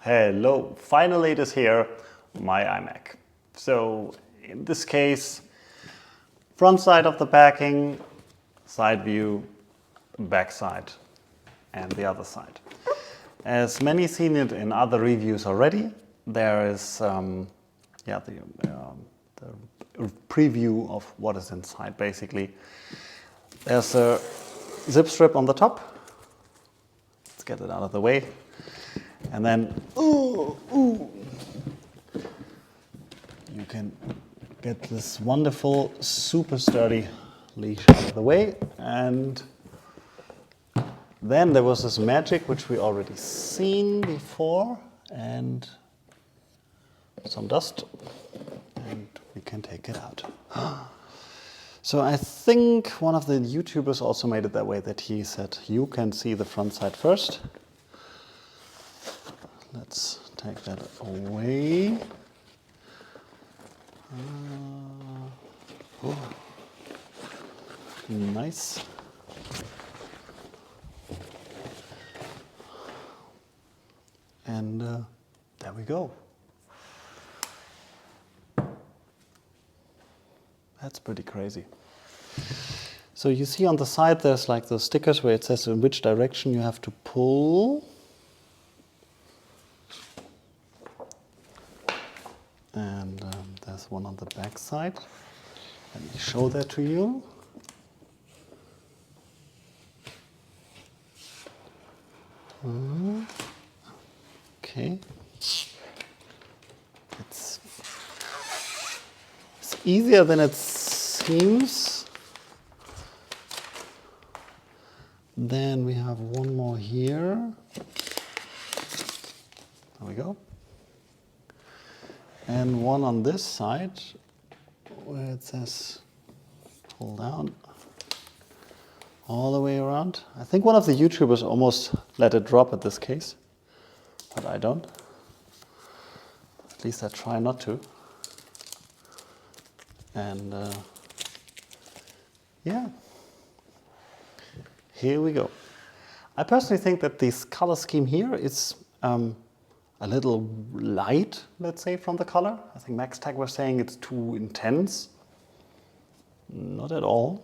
Hello, finally it is here, my iMac. So in this case, front side of the packing, side view, back side, and the other side. As many seen it in other reviews already, there is the preview of what is inside basically. There's a zip strip on the top. Let's get it out of the way. And then, you can get this wonderful, super sturdy leash out of the way. And then there was this magic, which we already seen before, and some dust, and we can take it out. So I think one of the YouTubers also made it that way, that he said, you can see the front side first. Let's take that away. Nice. And there we go. That's pretty crazy. So you see on the side there's like those stickers where it says in which direction you have to pull. And there's one on the back side. Let me show that to you. Okay. It's easier than it seems. Then we have one more here. There we go. And one on this side where it says pull down all the way around. I think one of the YouTubers almost let it drop at this case, but I don't. At least I try not to. And yeah, here we go. I personally think that this color scheme here is a little light, let's say, from the color. I think Max Tech was saying it's too intense. Not at all.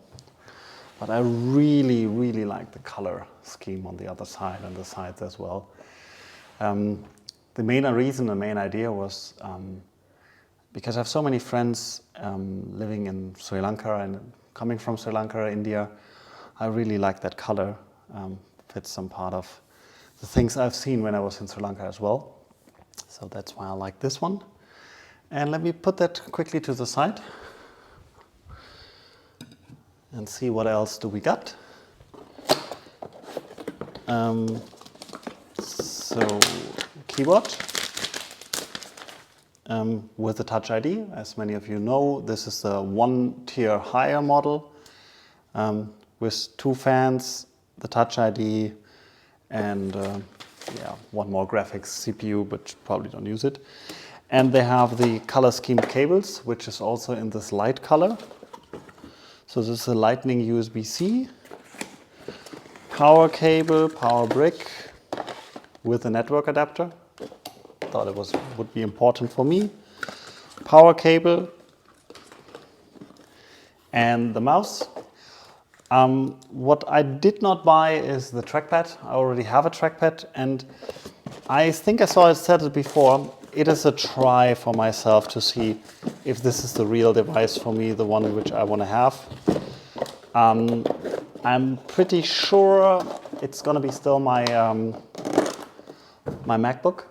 But I really, really like the color scheme on the other side and the sides as well. The main reason, the main idea was because I have so many friends living in Sri Lanka and coming from Sri Lanka, India. I really like that color. Fits some part of the things I've seen when I was in Sri Lanka as well. So that's why I like this one. And let me put that quickly to the side and see what else do we got. So keyboard with the Touch ID. As many of you know, this is the one tier higher model with 2 fans, the Touch ID, and one more graphics CPU, but probably don't use it. And they have the color scheme cables, which is also in this light color. So this is a Lightning USB-C, power cable, power brick with a network adapter. Thought it would be important for me. Power cable and the mouse. What I did not buy is the trackpad. I already have a trackpad, and I think I said it before. It is a try for myself to see if this is the real device for me, the one which I want to have. I'm pretty sure it's going to be still my my MacBook,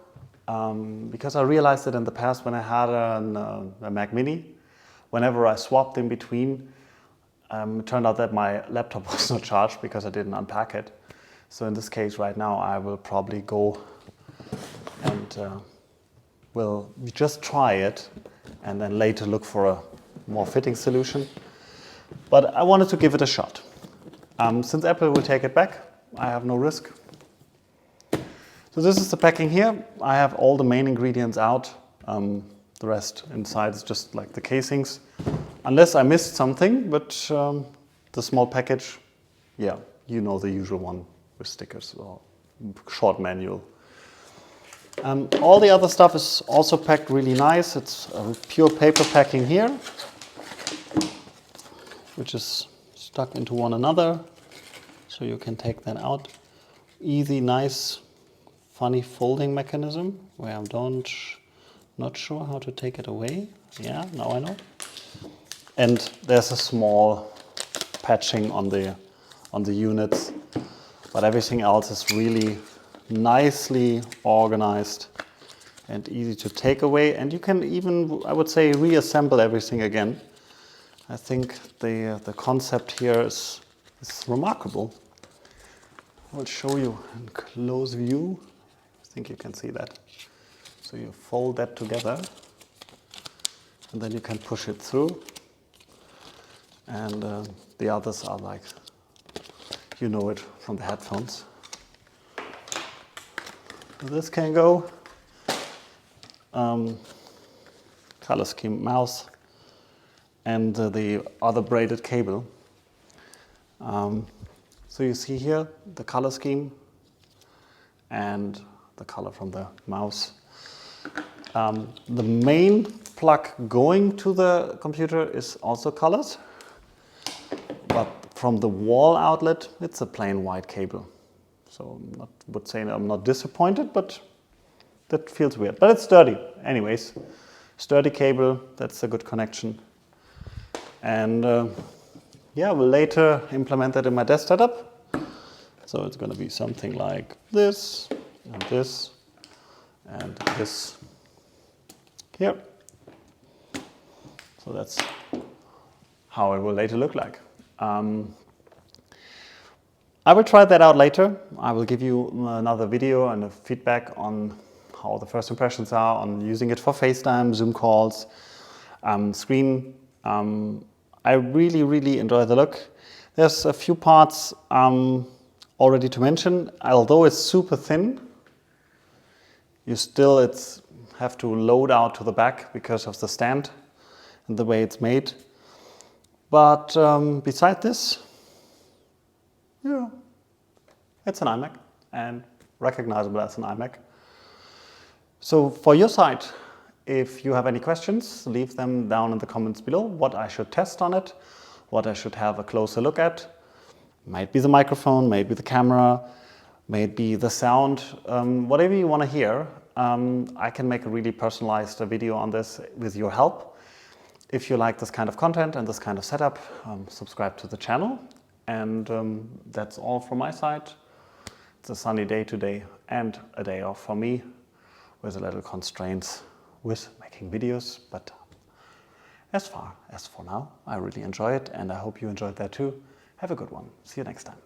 because I realized that in the past when I had a Mac Mini, whenever I swapped in between, it turned out that my laptop was not charged because I didn't unpack it. So in this case right now I will probably go and will just try it and then later look for a more fitting solution. But I wanted to give it a shot. Since Apple will take it back, I have no risk. So this is the packing here. I have all the main ingredients out. The rest inside is just like the casings. Unless I missed something, but the small package, yeah, you know the usual one with stickers or short manual. All the other stuff is also packed really nice. It's pure paper packing here, which is stuck into one another, so you can take that out. Easy, nice, funny folding mechanism where I'm not sure how to take it away. Yeah, now I know. And there's a small patching on the units, but everything else is really nicely organized and easy to take away. And you can even, I would say, reassemble everything again. I think the concept here is remarkable. I'll show you in close view. I think you can see that. So you fold that together, and then you can push it through. And the others are like, you know it from the headphones. This can go. Color scheme mouse and the other braided cable. So you see here the color scheme and the color from the mouse. The main plug going to the computer is also colored, but from the wall outlet it's a plain white cable. So I would say I'm not disappointed, but that feels weird. But it's sturdy anyways. Sturdy cable, that's a good connection. And yeah, we'll later implement that in my desk setup. So it's going to be something like this, and this, and this here. So that's how it will later look like. I will try that out later. I will give you another video and a feedback on how the first impressions are on using it for FaceTime, Zoom calls, screen. I really enjoy the look. There's a few parts already to mention. Although it's super thin, you still have to load out to the back because of the stand and the way it's made. But beside this, yeah, it's an iMac and recognizable as an iMac. So for your side, if you have any questions, leave them down in the comments below. What I should test on it, what I should have a closer look at. Might be the microphone, maybe the camera, maybe the sound, whatever you want to hear. I can make a really personalized video on this with your help. If you like this kind of content and this kind of setup, subscribe to the channel. And that's all from my side. It's a sunny day today and a day off for me with a little constraints with making videos. But as far as for now, I really enjoy it and I hope you enjoyed that too. Have a good one. See you next time.